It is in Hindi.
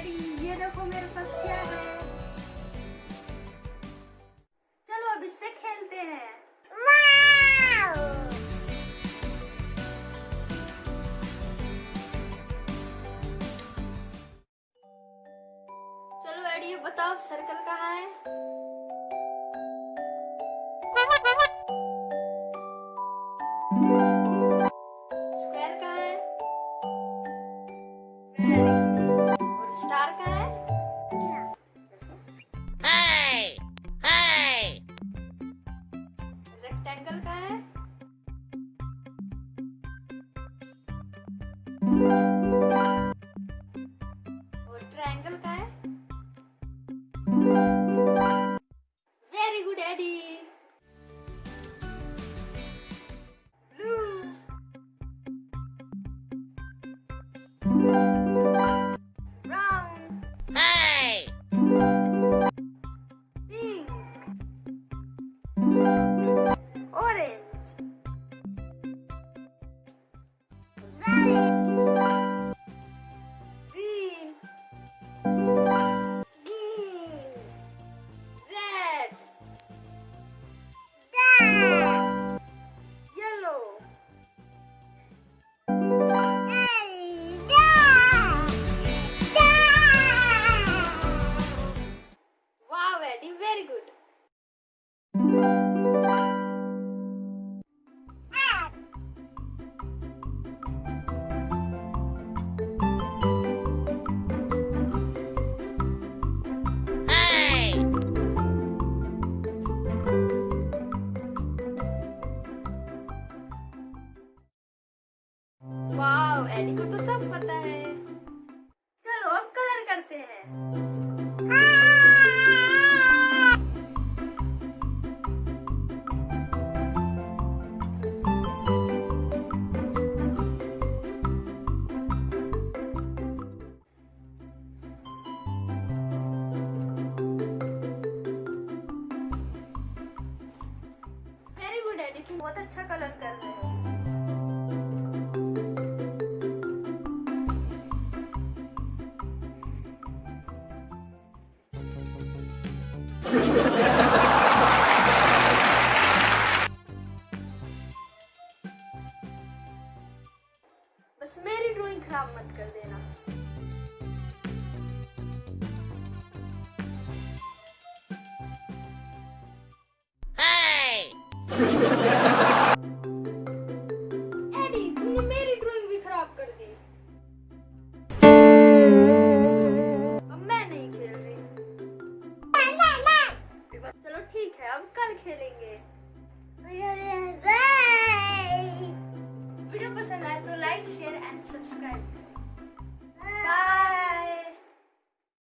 एडी, ये देखो मेरे पास क्या है। चलो अब इससे खेलते हैं। चलो एडी, ये बताओ सर्कल कहाँ है? स्क्वायर कहाँ है? और स्टार कहाँ है? रेक्टेंगल कहाँ है? और ट्रायंगल कहाँ है? Very good Eddie. Blue, brown, pink, orange, green, red, yellow, wow Eddie, very good. Wow, Eddie को तो सब पता है। चलो अब कलर करते हैं। वेरी गुड एडी, तुम बहुत अच्छा कलर कर रहे हो। बस मेरी ड्राइंग खराब मत कर देना। Hey!